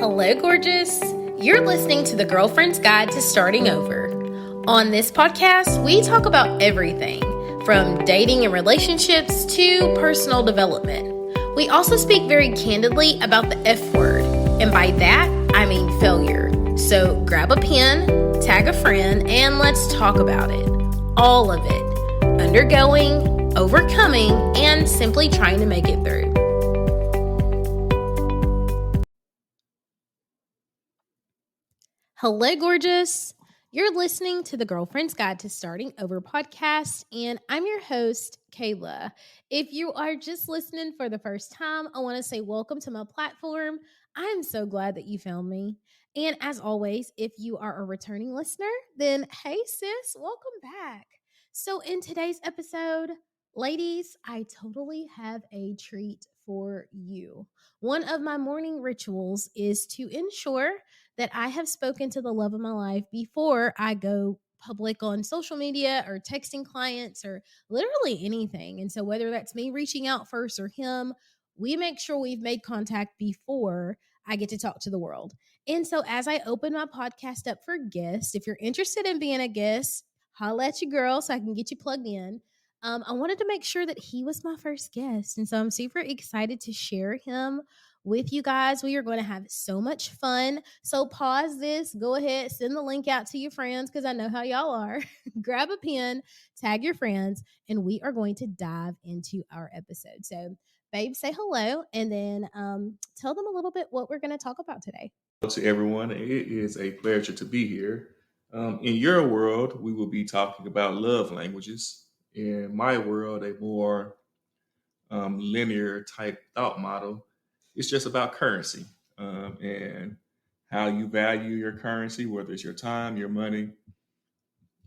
Hello, gorgeous. You're listening to the Girlfriend's Guide to Starting Over. On this podcast, we talk about everything from dating and relationships to personal development. We also speak very candidly about the F word, and by that, I mean failure. So grab a pen, tag a friend, and let's talk about it. All of it. Undergoing, overcoming, and simply trying to make it through. Hello, gorgeous. You're listening to the Girlfriend's Guide to Starting Over podcast, and I'm your host, Kayla. If you are just listening for the first time, I want to say welcome to my platform. I'm so glad that you found me. And as always, if you are a returning listener, then hey, sis, welcome back. So in today's episode, ladies, I totally have a treat for you. One of my morning rituals is to ensure that I have spoken to the love of my life before I go public on social media or texting clients or literally anything. And so whether that's me reaching out first or him, we make sure we've made contact before I get to talk to the world. And so as I open my podcast up for guests, if you're interested in being a guest, holla at your girl so I can get you plugged in. I wanted to make sure that he was my first guest. And so I'm super excited to share him with you guys. We are going to have so much fun. So pause this, go ahead, send the link out to your friends because I know how y'all are. Grab a pen, tag your friends, and we are going to dive into our episode. So, babe, say hello and then tell them a little bit what we're going to talk about today. Hello to everyone. It is a pleasure to be here. In your world, we will be talking about love languages. In my world, a more linear type thought model. It's just about currency and how you value your currency, whether it's your time, your money,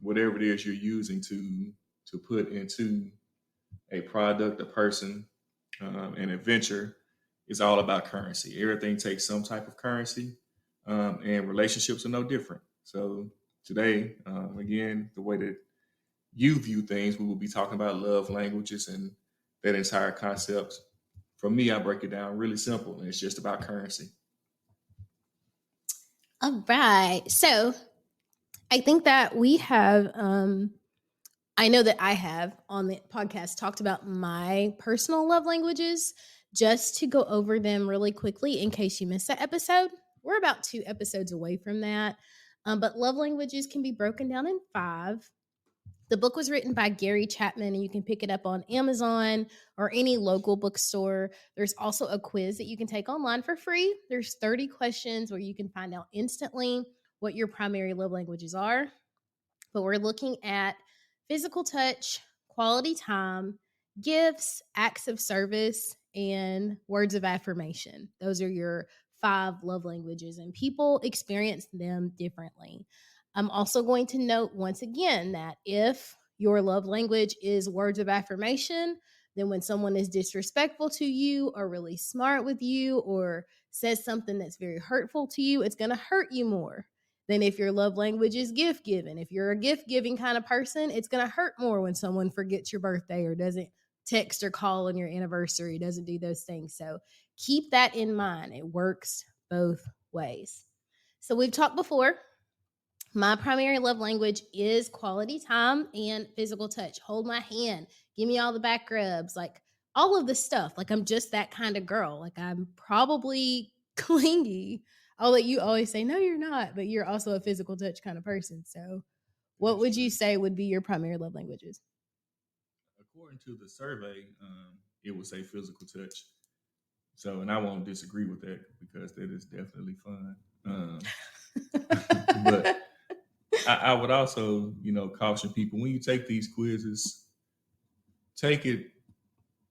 whatever it is you're using to put into a product, a person, an adventure. Is all about currency. Everything takes some type of currency, and relationships are no different. So today, again, the way that you view things, we will be talking about love languages and that entire concept. For me, I break it down really simple, and it's just about currency. All right. So I think that we have, I know that I have on the podcast talked about my personal love languages. Just to go over them really quickly in case you missed that episode. We're about 2 episodes away from that. But love languages can be broken down in 5. The book was written by Gary Chapman, and you can pick it up on Amazon or any local bookstore. There's also a quiz that you can take online for free. There's 30 questions where you can find out instantly what your primary love languages are. But we're looking at physical touch, quality time, gifts, acts of service, and words of affirmation. Those are your 5 love languages, and people experience them differently. I'm also going to note once again that if your love language is words of affirmation, then when someone is disrespectful to you or really smart with you or says something that's very hurtful to you, it's going to hurt you more than if your love language is gift giving. If you're a gift giving kind of person, it's going to hurt more when someone forgets your birthday or doesn't text or call on your anniversary, doesn't do those things. So keep that in mind. It works both ways. So we've talked before. My primary love language is quality time and physical touch. Hold my hand. Give me all the back rubs, like all of the stuff. Like I'm just that kind of girl. Like I'm probably clingy. I'll let you always say, no, you're not, but you're also a physical touch kind of person. So what would you say would be your primary love languages? According to the survey, it would say physical touch. So, and I won't disagree with that because that is definitely fun. But I would also, caution people when you take these quizzes, take it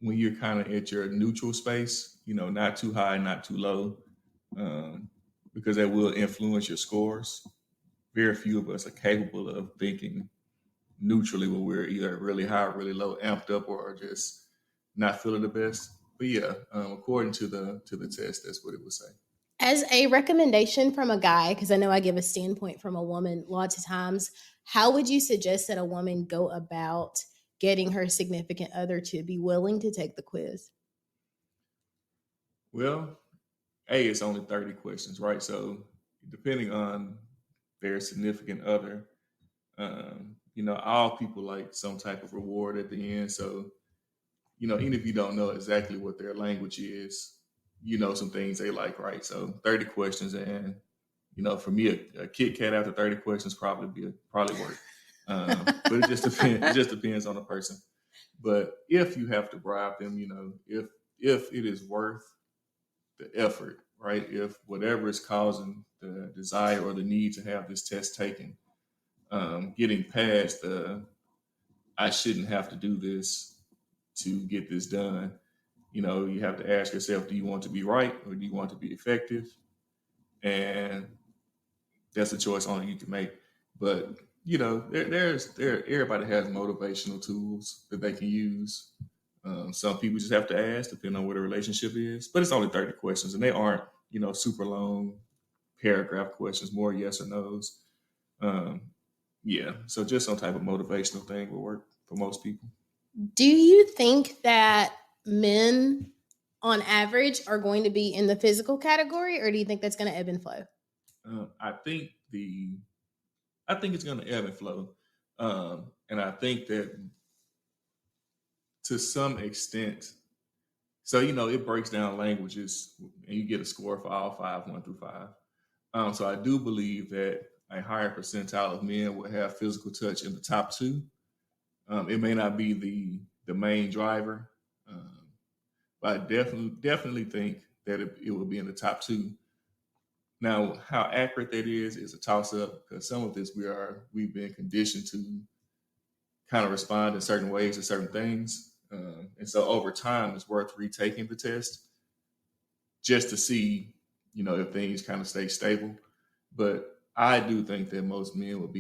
when you're kind of at your neutral space, not too high, not too low, because that will influence your scores. Very few of us are capable of thinking neutrally when we're either really high, or really low, amped up, or just not feeling the best. But yeah, according to the test, that's what it would say. As a recommendation from a guy, because I know I give a standpoint from a woman lots of times, how would you suggest that a woman go about getting her significant other to be willing to take the quiz? Well, it's only 30 questions, right? So depending on their significant other, all people like some type of reward at the end. So, even if you don't know exactly what their language is, some things they like, right? So 30 questions, and for me, a Kit Kat after 30 questions probably work. But it just depends. It just depends on the person. But if you have to bribe them, if it is worth the effort, right? If whatever is causing the desire or the need to have this test taken, getting past the I shouldn't have to do this to get this done. You have to ask yourself, do you want to be right or do you want to be effective? And that's a choice only you can make. But everybody has motivational tools that they can use. Some people just have to ask, depending on what a relationship is. But it's only 30 questions, and they aren't super long paragraph questions, more yes or no's. Um, yeah, so just some type of motivational thing will work for most people. Do you think that men on average are going to be in the physical category, or do you think that's going to ebb and flow? I think it's going to ebb and flow, and I think that to some extent, so it breaks down languages, and you get a score for all five, 1 through 5. So I do believe that a higher percentile of men will have physical touch in the top two. It may not be the main driver, um, but I definitely think that it will be in the top two. Now, how accurate that is a toss up, because some of this we've been conditioned to kind of respond in certain ways to certain things, and so over time, it's worth retaking the test just to see, if things kind of stay stable. But I do think that most men will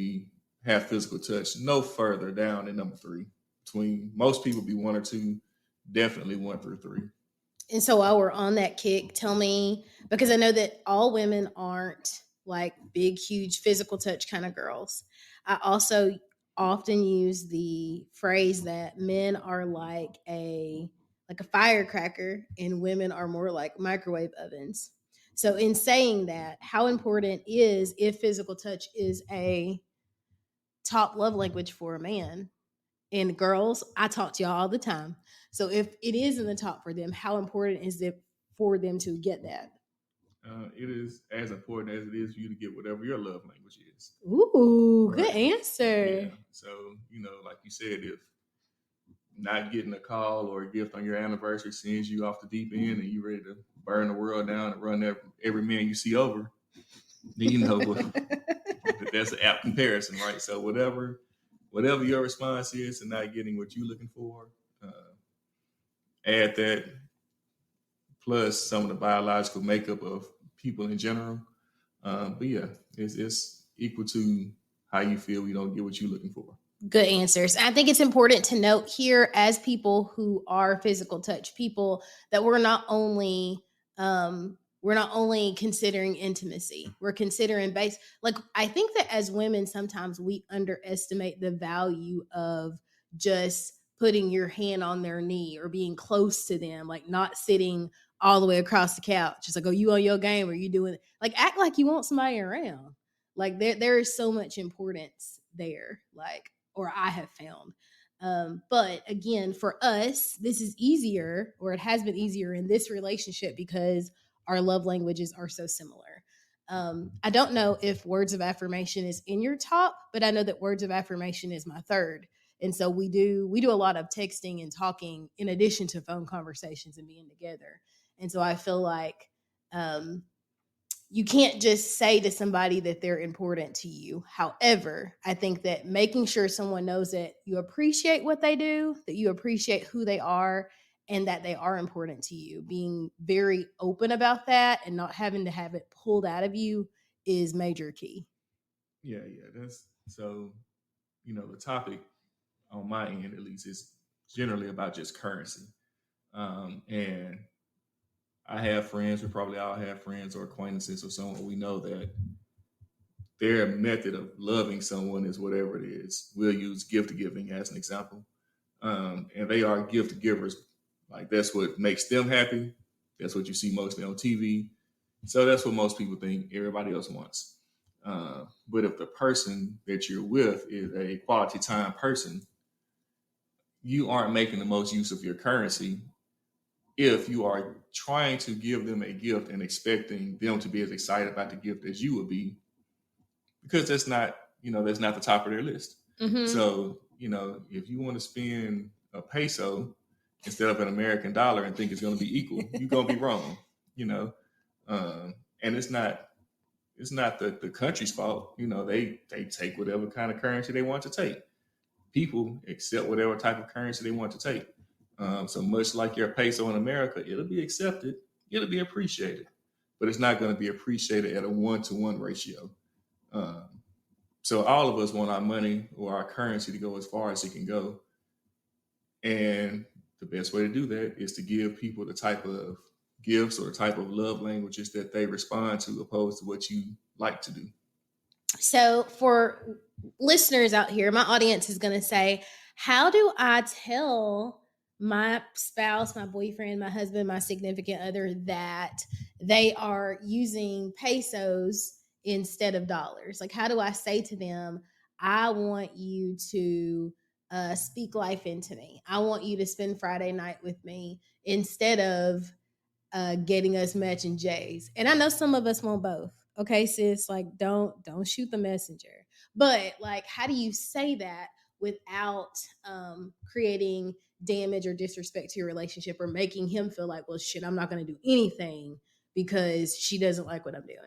have physical touch no further down than number 3. Between most people be 1 or 2, definitely 1 through 3. And so while we're on that kick, tell me, because I know that all women aren't like big, huge physical touch kind of girls. I also often use the phrase that men are like a firecracker and women are more like microwave ovens. So in saying that, how important is if physical touch is a top love language for a man? And girls, I talk to y'all all the time. So if it is in the top for them, how important is it for them to get that? It is as important as it is for you to get whatever your love language is. Ooh, good Right. answer. Yeah. So, like you said, if not getting a call or a gift on your anniversary sends you off the deep end and you ready to burn the world down and run every man you see over, then that's an apt comparison, right? So whatever your response is to not getting what you're looking for, add that plus some of the biological makeup of people in general. But yeah, it's equal to how you feel you don't get what you're looking for. Good answers. I think it's important to note here, as people who are physical touch people, that we're not only considering intimacy, we're considering base. Like, I think that as women sometimes we underestimate the value of just putting your hand on their knee or being close to them, like not sitting all the way across the couch. It's like, oh, you on your game, or you doing, like, act like you want somebody around. Like, there is so much importance there. Like, or I have found. But again, for us, this is easier, or it has been easier in this relationship because our love languages are so similar. I don't know if words of affirmation is in your top, but I know that words of affirmation is my third. And so we do a lot of texting and talking in addition to phone conversations and being together. And so I feel like um, you can't just say to somebody that they're important to you. However, I think that making sure someone knows that you appreciate what they do, that you appreciate who they are, and that they are important to you, being very open about that and not having to have it pulled out of you is major key. Yeah. That's so. The topic on my end, at least, is generally about just currency. And I have friends. We probably all have friends or acquaintances or someone we know that their method of loving someone is whatever it is. We'll use gift giving as an example. And they are gift givers. Like, that's what makes them happy. That's what you see mostly on TV. So that's what most people think everybody else wants. But if the person that you're with is a quality time person, you aren't making the most use of your currency if you are trying to give them a gift and expecting them to be as excited about the gift as you would be, because that's not the top of their list. Mm-hmm. So, if you want to spend a peso instead of an American dollar and think it's going to be equal, you're going to be wrong, you know. And it's not the country's fault. They take whatever kind of currency they want to take. People accept whatever type of currency they want to take. So much like your peso in America, it'll be accepted, it'll be appreciated, but it's not going to be appreciated at a 1-to-1 ratio. Um, so all of us want our money or our currency to go as far as it can go. And the best way to do that is to give people the type of gifts or the type of love languages that they respond to, opposed to what you like to do. So for listeners out here, my audience is going to say, how do I tell my spouse, my boyfriend, my husband, my significant other that they are using pesos instead of dollars? Like, how do I say to them, I want you to speak life into me. I want you to spend Friday night with me instead of getting us matching J's. And I know some of us want both. Okay, sis, like don't shoot the messenger. But like, how do you say that without creating damage or disrespect to your relationship, or making him feel like, well, shit, I'm not going to do anything because she doesn't like what I'm doing?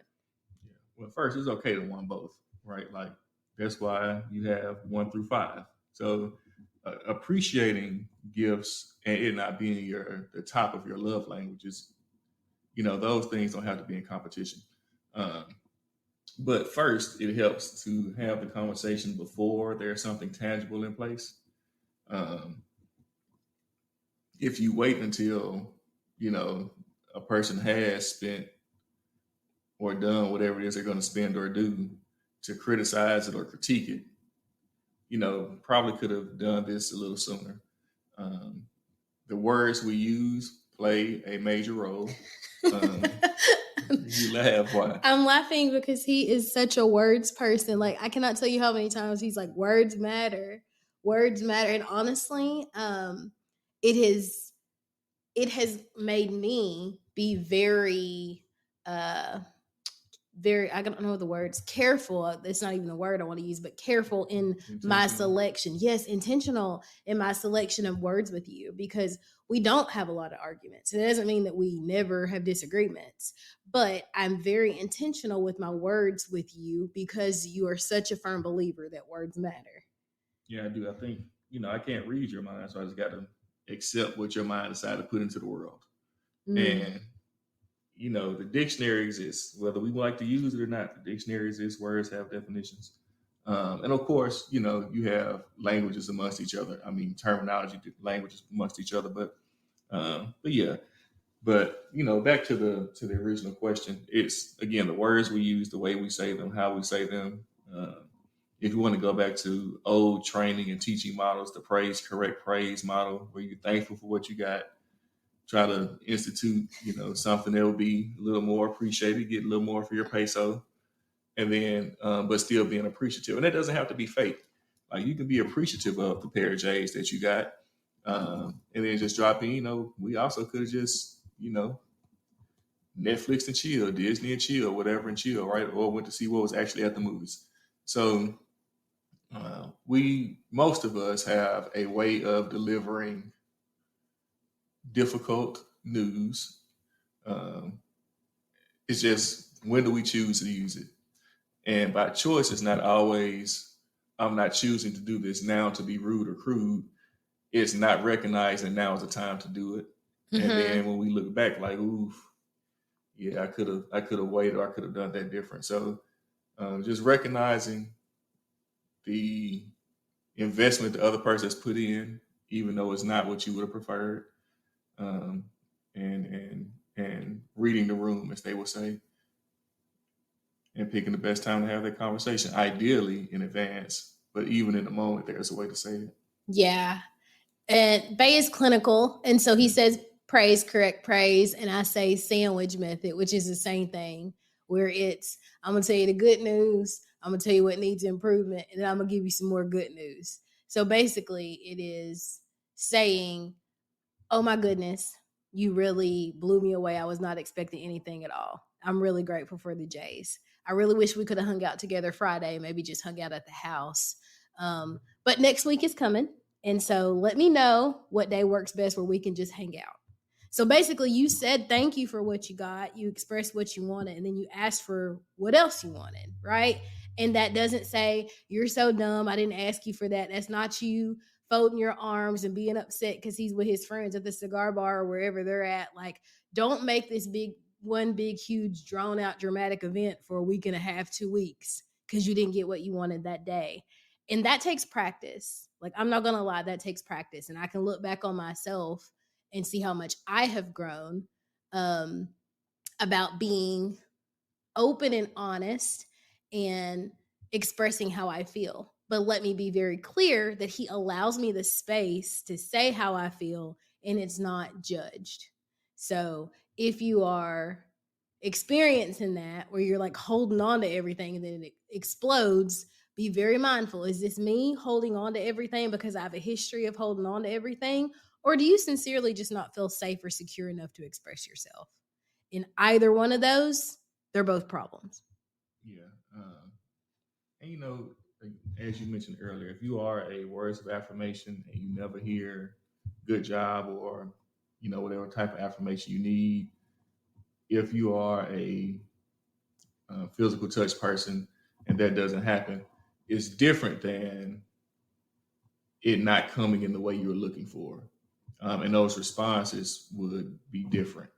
Yeah. Well, first, it's okay to want both, right? Like that's why you have 1 through 5. So appreciating gifts and it not being the top of your love languages, those things don't have to be in competition. Um, but first, it helps to have the conversation before there's something tangible in place. Um, if you wait until a person has spent or done whatever it is they're going to spend or do to criticize it or critique it, probably could have done this a little sooner. Um, the words we use play a major role. You laugh, why? I'm laughing because he is such a words person. Like, I cannot tell you how many times he's like, words matter. Words matter. And honestly, it has it has made me be uh very, I don't know the words, careful. It's not even a word I want to use, but careful in my selection. Yes, intentional in my selection of words with you, because we don't have a lot of arguments. It doesn't mean that we never have disagreements, but I'm very intentional with my words with you because you are such a firm believer that words matter. Yeah, I do. I think, I can't read your mind, so I just got to accept what your mind decided to put into the world. And the dictionary exists, whether we like to use it or not. The dictionary exists, words have definitions. And of course, you have languages amongst each other. I mean, terminology, languages amongst each other. But yeah. But back to the original question, it's again the words we use, the way we say them, how we say them. If you want to go back to old training and teaching models, the correct praise model, where you're thankful for what you got, try to institute, something that will be a little more appreciated, get a little more for your peso, and then, but still being appreciative. And that doesn't have to be fake. Like you can be appreciative of the pair of J's that you got, and then just drop in. We also could have just, Netflix and chill, Disney and chill, whatever and chill, right? Or went to see what was actually at the movies. So most of us have a way of delivering difficult news. Um, it's just when do we choose to use it? And by choice, it's not always I'm not choosing to do this now to be rude or crude. It's not recognizing now is the time to do it. And then when we look back, like, oof, yeah, I could have waited, or I could have done that different. So just recognizing the investment the other person has put in, even though it's not what you would have preferred, um, and reading the room, as they would say, and picking the best time to have that conversation, ideally in advance, but even in the moment, there's a way to say it. Yeah. And Bay is clinical. And so he says praise, correct, praise, and I say sandwich method, which is the same thing, where it's I'm gonna tell you the good news, I'm gonna tell you what needs improvement, and then I'm gonna give you some more good news. So basically, it is saying, oh my goodness, you really blew me away. I was not expecting anything at all. I'm really grateful for the Jays. I really wish we could have hung out together Friday, maybe just hung out at the house. But next week is coming. And so let me know what day works best where we can just hang out. So basically, you said thank you for what you got. You expressed what you wanted, and then you asked for what else you wanted, right? And that doesn't say, you're so dumb. I didn't ask you for that. That's not you folding your arms and being upset because he's with his friends at the cigar bar or wherever they're at. Like, don't make this one big, huge, drawn out, dramatic event for a week and a half, 2 weeks because you didn't get what you wanted that day. And that takes practice. Like, I'm not going to lie, that takes practice. And I can look back on myself and see how much I have grown um, about being open and honest and expressing how I feel. But let me be very clear that he allows me the space to say how I feel and it's not judged. So if you are experiencing that where you're like holding on to everything and then it explodes, be very mindful. Is this me holding on to everything because I have a history of holding on to everything? Or do you sincerely just not feel safe or secure enough to express yourself? In either one of those, they're both problems. Yeah. And as you mentioned earlier, if you are a words of affirmation and you never hear good job or, whatever type of affirmation you need, if you are a physical touch person and that doesn't happen, it's different than it not coming in the way you were looking for. And those responses would be different.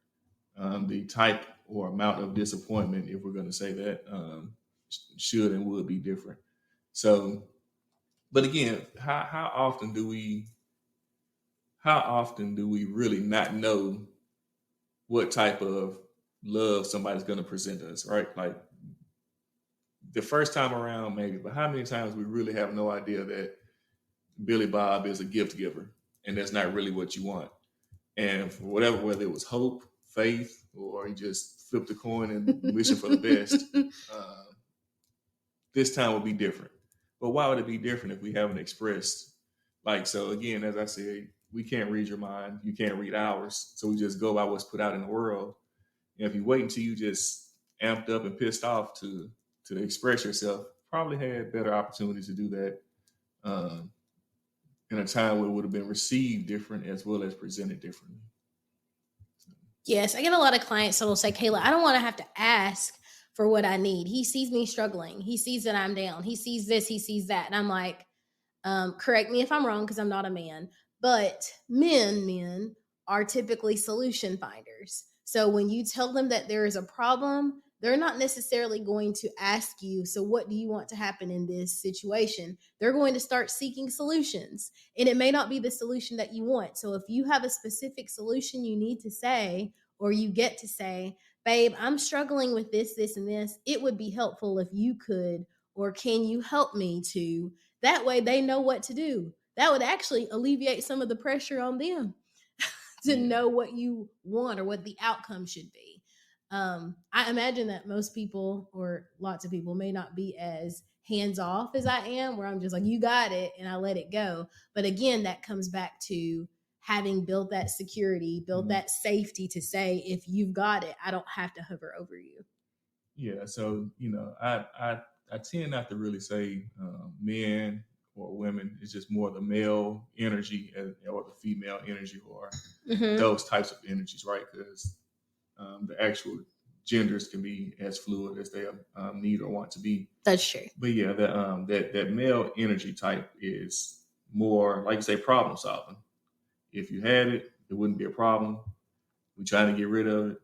The type or amount of disappointment, if we're going to say that, should and would be different. So, but again, how often do we really not know what type of love somebody's going to present us, right? Like the first time around, maybe, but how many times we really have no idea that Billy Bob is a gift giver and that's not really what you want. And for whatever, whether it was hope, faith, or he just flipped a coin and wishing for the best, uh, this time will be different. But why would it be different if we haven't expressed? Like, so again, as I said, we can't read your mind. You can't read ours. So we just go by what's put out in the world. And if you wait until you just amped up and pissed off to express yourself, probably had better opportunities to do that um, in a time where it would have been received different as well as presented differently. Yes, I get a lot of clients that will say, Kayla, I don't want to have to ask for what I need. He sees me struggling. He sees that I'm down. He sees this. He sees that. And I'm like, correct me if I'm wrong because I'm not a man, but men are typically solution finders. So when you tell them that there is a problem, they're not necessarily going to ask you, so what do you want to happen in this situation? They're going to start seeking solutions. And it may not be the solution that you want. So if you have a specific solution you need to say, or you get to say, babe, I'm struggling with this, this, and this, it would be helpful if you could, or can you help me to? That way they know what to do. That would actually alleviate some of the pressure on them to Yeah. know what you want or what the outcome should be. I imagine that most people or lots of people may not be as hands off as I am, where I'm just like, you got it, and I let it go. But again, that comes back to having built that security, built that safety to say, if you've got it, I don't have to hover over you. Yeah. So, I tend not to really say men or women. It's just more the male energy or the female energy or those types of energies, right? Because the actual genders can be as fluid as they need or want to be. That's true. But yeah, that male energy type is more, like you say, problem solving. If you had it, it wouldn't be a problem. We trying to get rid of it.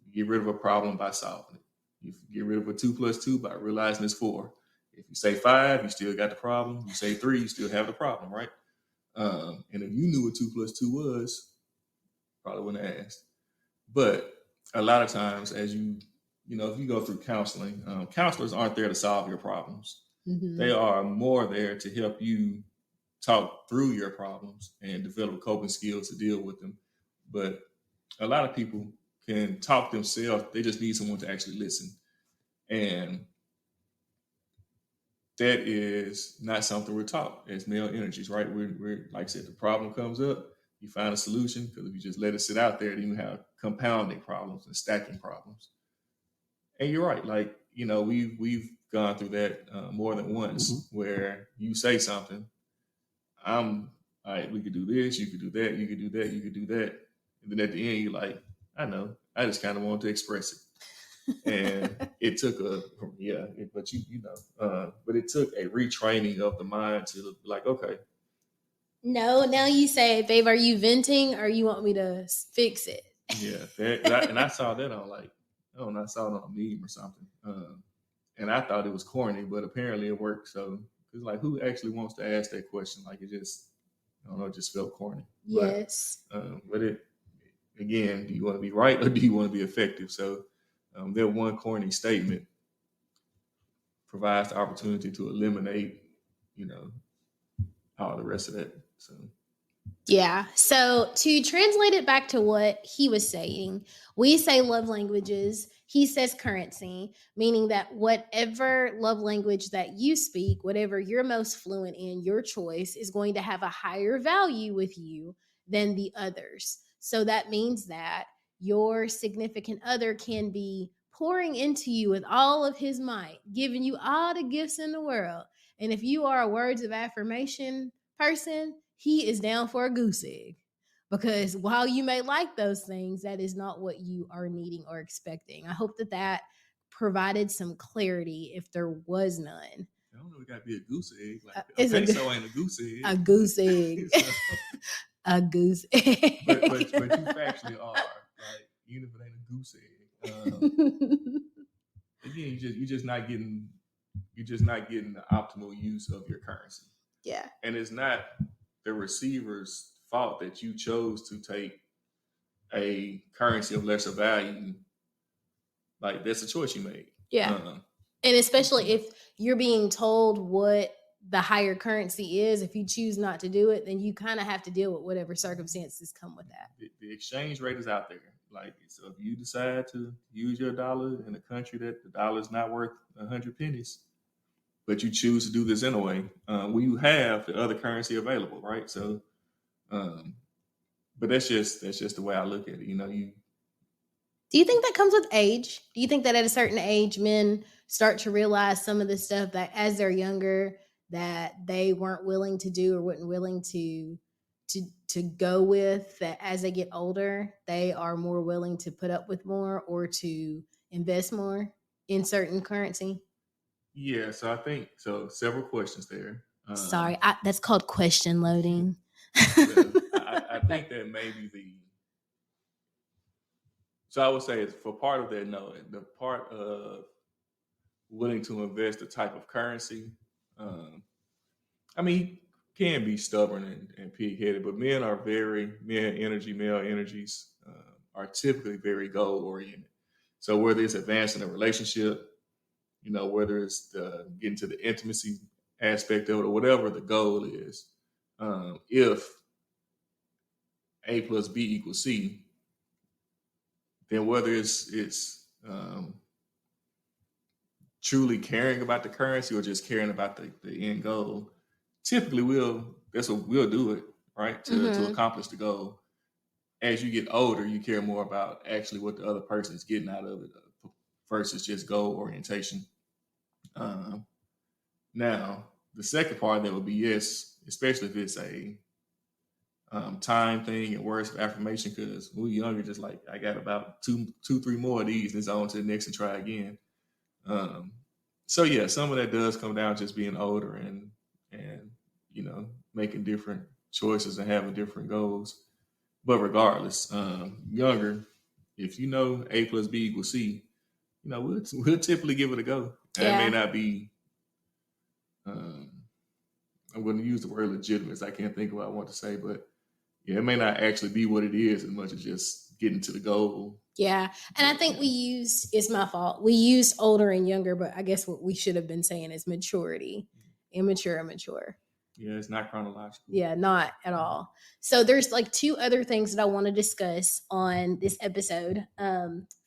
You get rid of a problem by solving it. You get rid of a 2 + 2 by realizing it's 4. If you say 5, you still got the problem. You say 3, you still have the problem, right? And if you knew what 2 + 2 was, probably wouldn't have asked. But a lot of times, if you go through counseling, counselors aren't there to solve your problems. Mm-hmm. They are more there to help you talk through your problems and develop coping skills to deal with them. But a lot of people can talk themselves. They just need someone to actually listen. And that is not something we're taught as male energies, right? We're like I said, the problem comes up, you find a solution, because if you just let it sit out there, then you have compounding problems and stacking problems. And you're right, like, we've gone through that more than once, where you say something, I'm all right, we could do this, you could do that, you could do that, you could do that. And then at the end, you're like, I know, I just kind of wanted to express it. And it took but it took a retraining of the mind to be like, okay. No, now you say, babe, are you venting or you want me to fix it? Yeah, and I saw that on I don't know, I saw it on a meme or something. And I thought it was corny, but apparently it worked. So it's like, who actually wants to ask that question? Like, it just, I don't know, it just felt corny. Yes. But it, again, do you want to be right or do you want to be effective? So that one corny statement provides the opportunity to eliminate, all the rest of that. So yeah. So to translate it back to what he was saying, we say love languages. He says currency, meaning that whatever love language that you speak, whatever you're most fluent in, your choice is going to have a higher value with you than the others. So that means that your significant other can be pouring into you with all of his might, giving you all the gifts in the world. And if you are a words of affirmation person, he is down for a goose egg. Because while you may like those things, that is not what you are needing or expecting. I hope that provided some clarity if there was none. I don't know, it got to be a goose egg. Like, a peso ain't a goose egg. A goose egg. A goose egg. But you factually are. Like, even if it ain't a goose egg. Again, you're just not getting the optimal use of your currency. Yeah. And it's not the receiver's fault that you chose to take a currency of lesser value. Like, that's a choice you made. Yeah. And especially if you're being told what the higher currency is, if you choose not to do it, then you kind of have to deal with whatever circumstances come with that. The exchange rate is out there. Like, so if you decide to use your dollar in a country that the dollar is not worth 100 pennies, but you choose to do this anyway, you have the other currency available, right? So, but that's just the way I look at it. Do you think that comes with age? Do you think that at a certain age, men start to realize some of the stuff that as they're younger that they weren't willing to do or weren't willing to go with, that as they get older, they are more willing to put up with more or to invest more in certain currency? Yeah, so I think several questions there. Sorry, that's called question loading. I think that maybe so I would say it's for part of that, no, the part of willing to invest the type of currency. I mean, can be stubborn and pig-headed, but male energies are typically very goal-oriented. So whether it's advancing a relationship, whether it's getting to the intimacy aspect of it or whatever the goal is, if A plus B equals C, then whether it's truly caring about the currency or just caring about the end goal, typically that's what we'll do it, right? To accomplish the goal. As you get older, you care more about actually what the other person is getting out of it versus just goal orientation. Now, the second part that would be yes, especially if it's a time thing and words of affirmation, because when we're younger, just like I got about two, 3 more of these, and it's on to the next and try again. So yeah, some of that does come down to just being older and making different choices and having different goals. But regardless, younger, if A plus B equals C, we'll typically give it a go. And it may not be. I'm going to use the word legitimate. I can't think of what I want to say, but yeah, it may not actually be what it is as much as just getting to the goal. Yeah. And I think it's my fault. We used older and younger, but I guess what we should have been saying is maturity, immature and mature. Yeah, it's not chronological. Yeah, not at all. So there's like two other things that I want to discuss on this episode.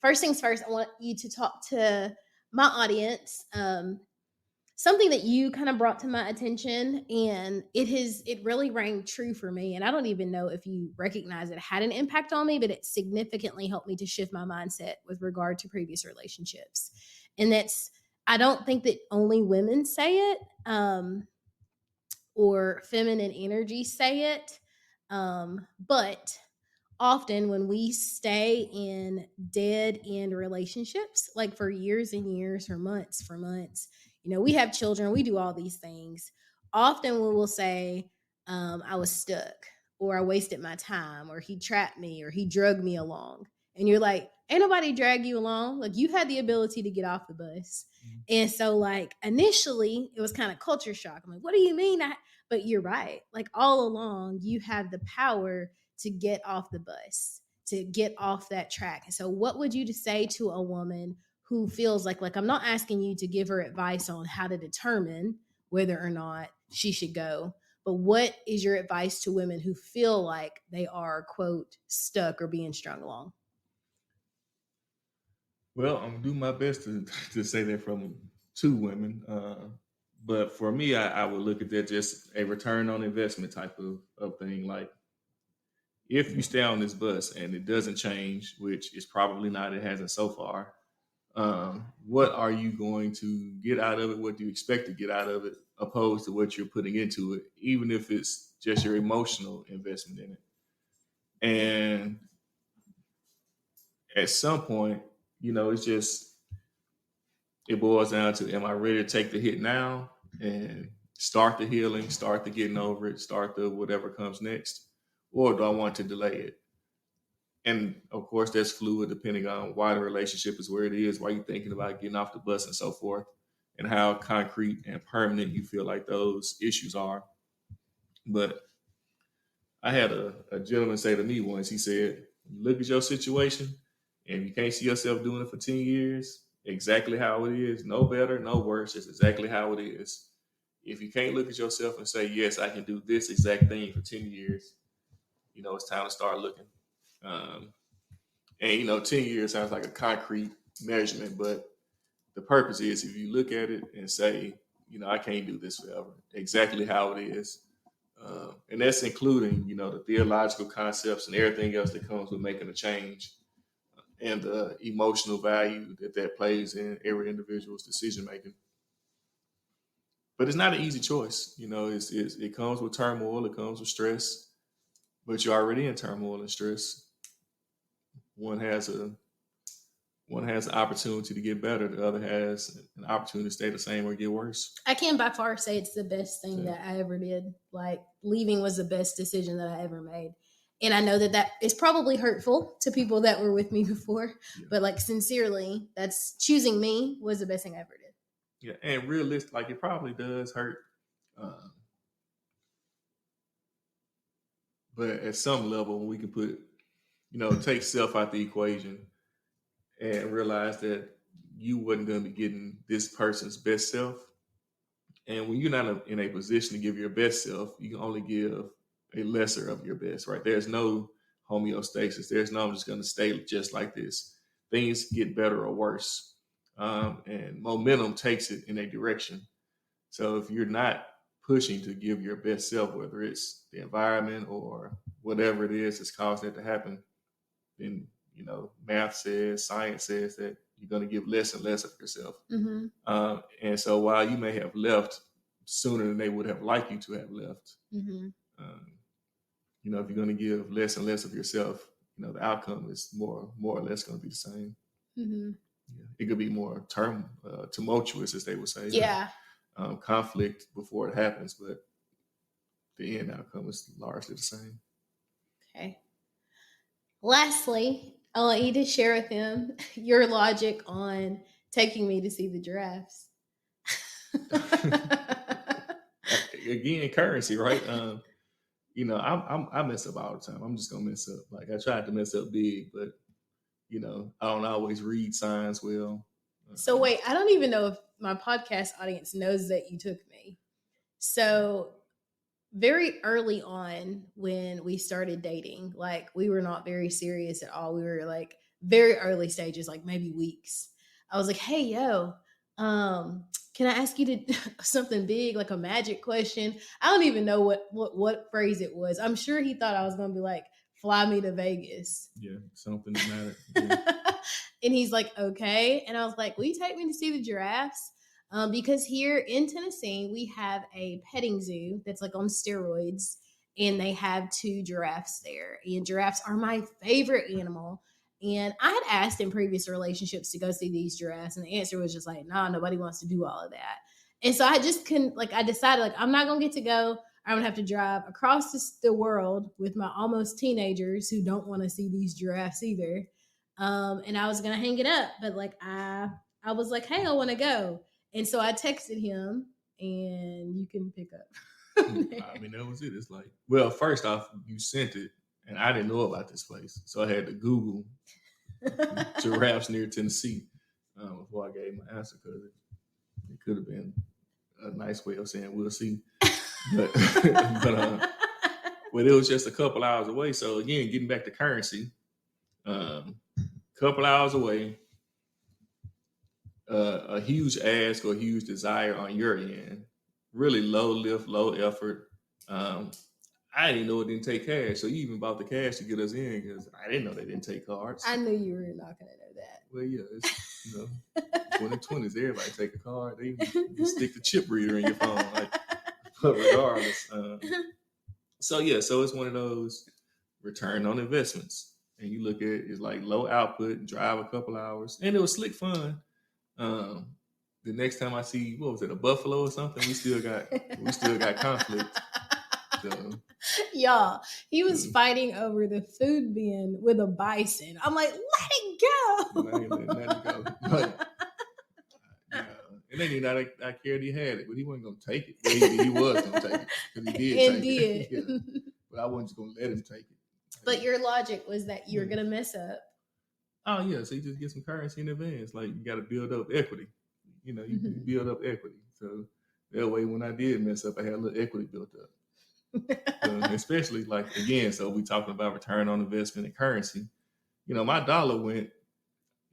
First things first, I want you to talk to my audience. Something that you kind of brought to my attention, and it really rang true for me. And I don't even know if you recognize it had an impact on me, but it significantly helped me to shift my mindset with regard to previous relationships. And that's, I don't think that only women say it. Or feminine energy say it. But often when we stay in dead end relationships, like for years and years, for months, we have children, we do all these things. Often we will say, I was stuck, or I wasted my time, or he trapped me, or he drug me along. And you're like, ain't nobody drag you along. Like, you had the ability to get off the bus. And so, like, initially, it was kind of culture shock. I'm like, what do you mean? But you're right. Like, all along, you have the power to get off the bus, to get off that track. And so, what would you say to a woman who feels like I'm not asking you to give her advice on how to determine whether or not she should go, but what is your advice to women who feel like they are, quote, stuck or being strung along? Well, I'm gonna do my best to say that from two women. But for me, I would look at that just a return on investment type of thing. Like, if you stay on this bus and it doesn't change, which is probably not, it hasn't so far, what are you going to get out of it? What do you expect to get out of it, opposed to what you're putting into it, even if it's just your emotional investment in it? And at some point, it's just, it boils down to, am I ready to take the hit now and start the healing, start the getting over it, start the whatever comes next, or do I want to delay it? And of course, that's fluid depending on why the relationship is where it is, why you're thinking about getting off the bus and so forth, and how concrete and permanent you feel like those issues are. But I had a gentleman say to me once, he said, look at your situation, and you can't see yourself doing it for 10 years, exactly how it is, no better, no worse, it's exactly how it is. If you can't look at yourself and say, yes, I can do this exact thing for 10 years, it's time to start looking. Um, and 10 years sounds like a concrete measurement, but the purpose is, if you look at it and say, I can't do this forever, exactly how it is. And that's including, the theological concepts and everything else that comes with making a change, and the emotional value that plays in every individual's decision making. But it's not an easy choice. It comes with turmoil, it comes with stress, but you're already in turmoil and stress. One has a one has an opportunity to get better. The other has an opportunity to stay the same or get worse. I can by far say it's the best thing that I ever did. Like, leaving was the best decision that I ever made. And I know that is probably hurtful to people that were with me before, but like, sincerely, that's choosing me was the best thing I ever did. Yeah, and realistic, like, it probably does hurt. But at some level, we can put, take self out the equation and realize that you wasn't going to be getting this person's best self. And when you're not in a position to give your best self, you can only give a lesser of your best, right? There's no homeostasis. There's no, I'm just going to stay just like this. Things get better or worse. And momentum takes it in a direction. So if you're not pushing to give your best self, whether it's the environment or whatever it is that's causing it to happen, then math says, science says that you're going to give less and less of yourself. Mm-hmm. And so while you may have left sooner than they would have liked you to have left, Mm-hmm. if you're going to give less and less of yourself, the outcome is more or less going to be the same. Mm-hmm. Yeah. It could be more tumultuous, as they would say. Yeah. Conflict before it happens, but the end outcome is largely the same. Okay. Lastly, I want you to share with them your logic on taking me to see the giraffes. Again, currency, right? I mess up all the time. I'm just gonna mess up. Like, I tried to mess up big, but I don't always read signs well. So wait, I don't even know if my podcast audience knows that you took me. So very early on when we started dating, like we were not very serious at all. We were like very early stages, like maybe weeks. I was like, "Hey, yo, can I ask you to something big, like a magic question?" I don't even know what phrase it was. I'm sure he thought I was gonna be like, "Fly me to Vegas." Yeah, something that mattered. Yeah. And he's like, "Okay." And I was like, "Will you take me to see the giraffes?" Because here in Tennessee, we have a petting zoo that's like on steroids, and they have 2 giraffes there. And giraffes are my favorite animal. And I had asked in previous relationships to go see these giraffes, and the answer was just like, "Nah, nobody wants to do all of that." And so I just couldn't, like, I decided, like, I'm not going to get to go. I'm going to have to drive across the world with my almost teenagers who don't want to see these giraffes either. And I was going to hang it up, but like, I was like, "Hey, I want to go." And so I texted him, and you can pick up. I mean, that was it. It's like, well, first off, you sent it, and I didn't know about this place, so I had to Google giraffes near Tennessee before I gave my answer, because it could have been a nice way of saying we'll see, but but it was just a couple hours away. So again, getting back to currency, couple hours away, a huge ask or a huge desire on your end, really low lift, low effort. I didn't know it didn't take cash, so you even bought the cash to get us in, because I didn't know they didn't take cards. I knew you were not going to know that. Well, yeah, it's, 2020s, everybody take a card. They even stick the chip reader in your phone, like, but regardless. So it's one of those return on investments, and you look at it, it's like low output, drive a couple hours, and it was slick fun. The next time I see, what was it, a buffalo or something, we still got conflict. So, y'all, he was fighting over the food bin with a bison. I'm like, let it go. I ain't letting nothing go. But, and then I cared he had it, but he wasn't gonna take it. Well, he was gonna take it, because he did take it. Yeah. But I wasn't just gonna let him take it. But your logic was that you're gonna mess up. Oh yeah, so you just get some currency in advance. Like, you got to build up equity. You build up equity. So that way, when I did mess up, I had a little equity built up. Especially, like, again, so we talking about return on investment and currency. My dollar went,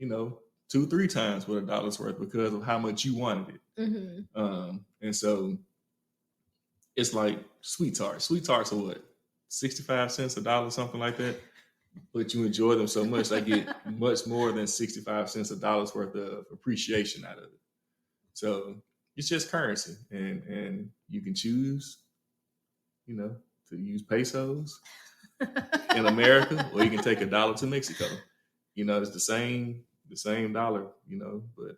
2-3 times what a dollar's worth, because of how much you wanted it. Mm-hmm. And so it's like sweet tarts. Sweet tarts are what, 65 cents a dollar, something like that. But you enjoy them so much, I get much more than 65 cents a dollar's worth of appreciation out of it. So it's just currency, and you can choose, to use pesos in America, or you can take $1 to Mexico. It's the same dollar, but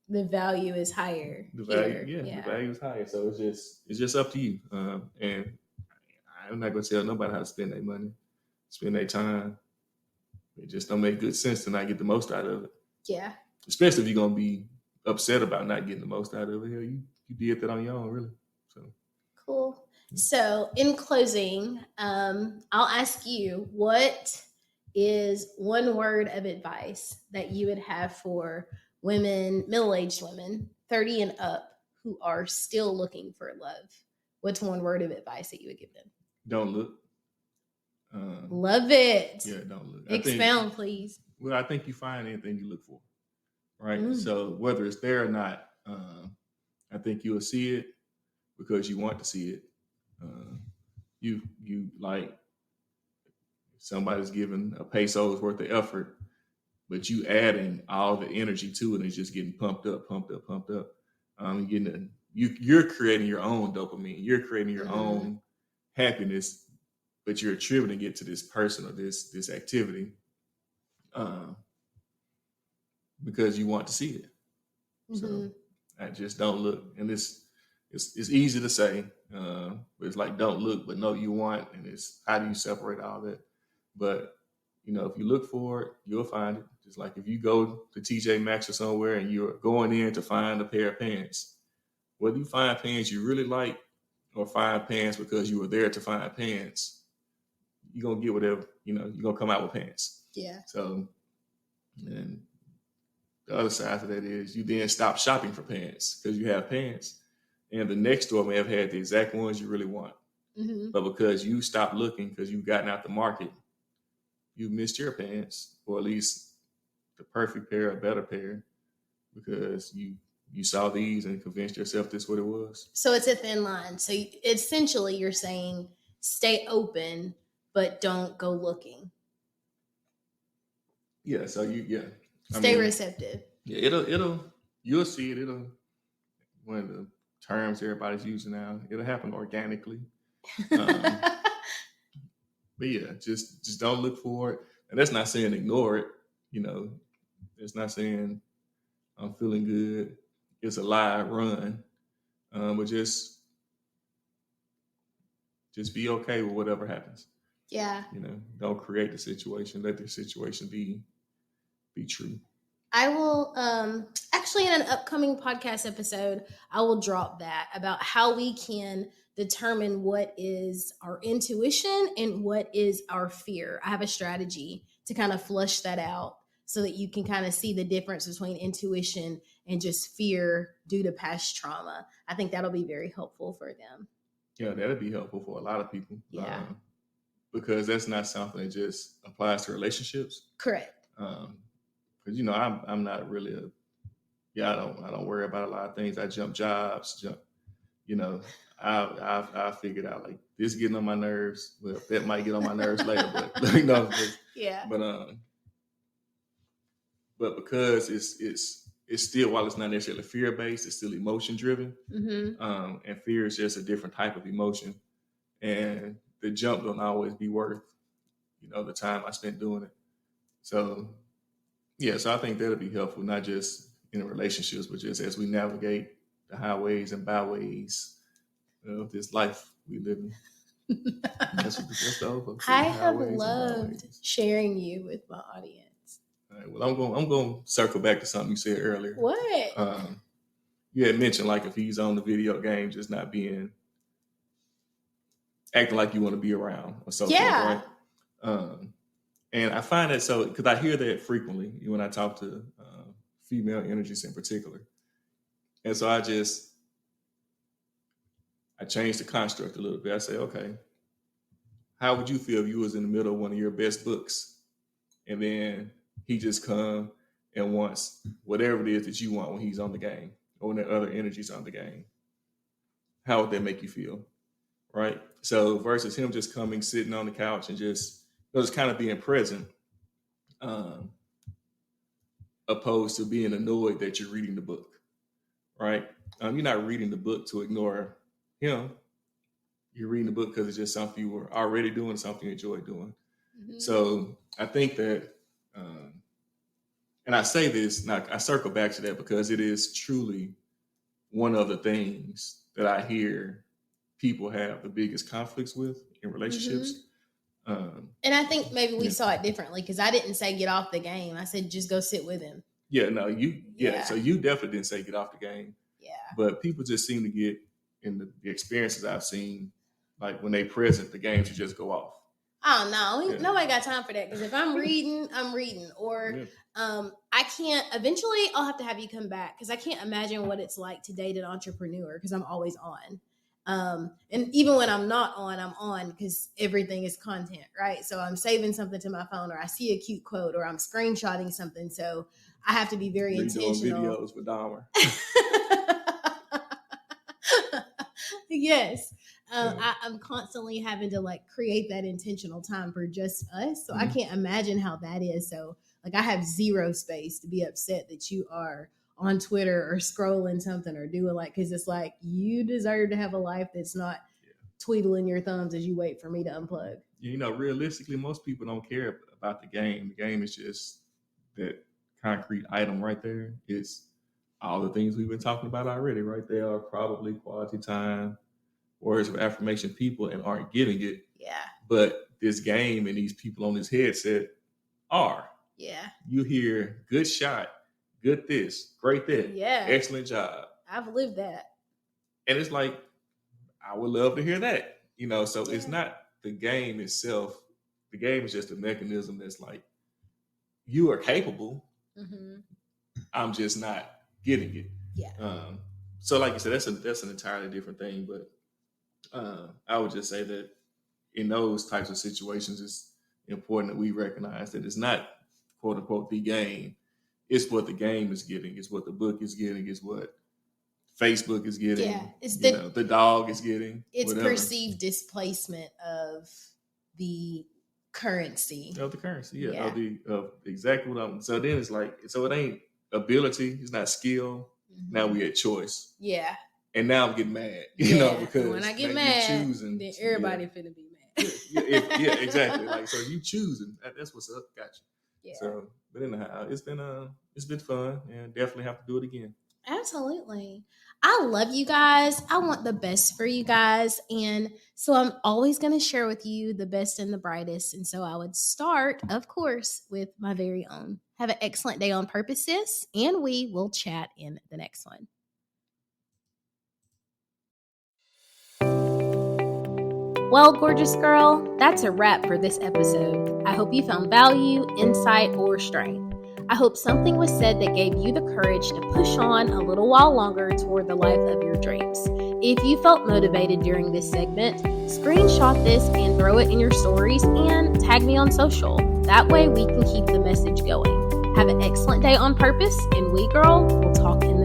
the value is higher. The value is higher. So it's just up to you. And I'm not gonna tell nobody how to spend their money, spend their time. It just don't make good sense to not get the most out of it. Yeah. Especially if you're gonna be upset about not getting the most out of it. Hell, you did that on your own, really. So cool. So in closing, I'll ask you, what is one word of advice that you would have for women, middle-aged women, 30 and up, who are still looking for love? What's one word of advice that you would give them? Don't look. Love it. Yeah, don't look. Expound, please. Well, I think you find anything you look for, right? So whether it's there or not, I think you'll see it because you want to see it. You like, somebody's giving a peso's worth of effort, but you adding all the energy to it, and it's just getting pumped up. You're creating your own dopamine. You're creating your own happiness, but you're attributing it to this person or this activity, because you want to see it. So I just don't look. And it's easy to say, but it's like, don't look, but know you want. And it's, how do you separate all that? But if you look for it, you'll find it. Just like if you go to TJ Maxx or somewhere and you're going in to find a pair of pants, whether you find pants you really like or find pants because you were there to find pants, you're going to get whatever, you're going to come out with pants. Yeah. So, and the other side of that is you then stop shopping for pants because you have pants, and the next store may have had the exact ones you really want. Mm-hmm. But because you stopped looking, because you've gotten out the market, you missed your pants, or at least the perfect pair, a better pair, because you saw these and convinced yourself this what it was. So it's a thin line. So essentially, you're saying stay open, but don't go looking. Yeah. So Stay receptive. Yeah, you'll see it. One of the terms everybody's using now. It'll happen organically. But yeah, just don't look for it. And that's not saying ignore it. It's not saying I'm feeling good. It's a lie, run. But just be okay with whatever happens. Yeah. Don't create the situation. Let the situation be true. I will actually in an upcoming podcast episode, I will drop that about how we can determine what is our intuition and what is our fear. I have a strategy to kind of flush that out so that you can kind of see the difference between intuition and just fear due to past trauma. I think that'll be very helpful for them. Yeah, that'll be helpful for a lot of people. Yeah. Because that's not something that just applies to relationships. Correct. Because I'm not really I don't worry about a lot of things. I jump jobs, I figured out like this getting on my nerves. Well, that might get on my nerves later, but yeah. But because it's still, while it's not necessarily fear based, it's still emotion driven. Mm-hmm. And fear is just a different type of emotion, and the jump don't always be worth the time I spent doing it. So so I think that'll be helpful, not just in relationships, but just as we navigate the highways and byways of this life we live in. That's the whole folks say, I have loved sharing you with my audience. All right, well, I'm going to circle back to something you said earlier. What? You had mentioned like if he's on the video game, just not acting like you want to be around or so forth, right? And I find that so because I hear that frequently when I talk to female energies in particular, and so I changed the construct a little bit. I say, okay, how would you feel if you was in the middle of one of your best books, and then he just come and wants whatever it is that you want when he's on the game or when the other energies on the game? How would that make you feel? Right? So versus him just coming, sitting on the couch and just kind of being present, opposed to being annoyed that you're reading the book, right? You're not reading the book to ignore him. You're reading the book because it's just something you were already doing, something you enjoy doing. Mm-hmm. So I think that, and I say this, now I circle back to that because it is truly one of the things that I hear people have the biggest conflicts with in relationships. Mm-hmm. And I think maybe we saw it differently because I didn't say get off the game. I said just go sit with him. Yeah, no, so you definitely didn't say get off the game. Yeah. But people just seem to get, in the experiences I've seen, like when they present, the game should just go off. Oh, no. Yeah. Nobody got time for that because if I'm reading, I'm reading. Or I can't, eventually I'll have to have you come back because I can't imagine what it's like to date an entrepreneur because I'm always on. And even when I'm not on, I'm on because everything is content, right? So I'm saving something to my phone or I see a cute quote or I'm screenshotting something. So I have to be very intentional. Videos with Dahmer. Yes. I'm constantly having to like create that intentional time for just us. So I can't imagine how that is. So like I have zero space to be upset that you are on Twitter or scrolling something or doing because it's like you deserve to have a life that's not tweedling your thumbs as you wait for me to unplug. Realistically, most people don't care about the game. The game is just that concrete item right there. It's all the things we've been talking about already. Right there are probably quality time, words of affirmation, people and aren't getting it. Yeah. But this game and these people on this headset are. Yeah. You hear good shot, good this, great that. Yeah. Excellent job. I've lived that. And it's like, I would love to hear that. So it's not the game itself. The game is just a mechanism that's like, you are capable. Mm-hmm. I'm just not getting it. Yeah. So like you said, that's an entirely different thing. But I would just say that in those types of situations, it's important that we recognize that it's not quote unquote the game. It's what the game is getting. It's what the book is getting. It's what Facebook is getting. Yeah, it's the dog is getting. It's whatever. perceived displacement of the currency. Of the currency, yeah. Of exactly what I'm. So then it's like, so it ain't ability. It's not skill. Mm-hmm. Now we at choice. Yeah. And now I'm getting mad, you know, because when I get mad, choosing, then everybody finna be mad. yeah, exactly. Like, so you choosing. That's what's up. Gotcha. Yeah. So, but anyhow, it's been fun, and definitely have to do it again. Absolutely. I love you guys. I want the best for you guys. And so I'm always going to share with you the best and the brightest. And so I would start, of course, with my very own. Have an excellent day on purpose, sis. And we will chat in the next one. Well, gorgeous girl, that's a wrap for this episode. I hope you found value, insight, or strength. I hope something was said that gave you the courage to push on a little while longer toward the life of your dreams. If you felt motivated during this segment, screenshot this and throw it in your stories and tag me on social. That way we can keep the message going. Have an excellent day on purpose, and we, girl, will talk in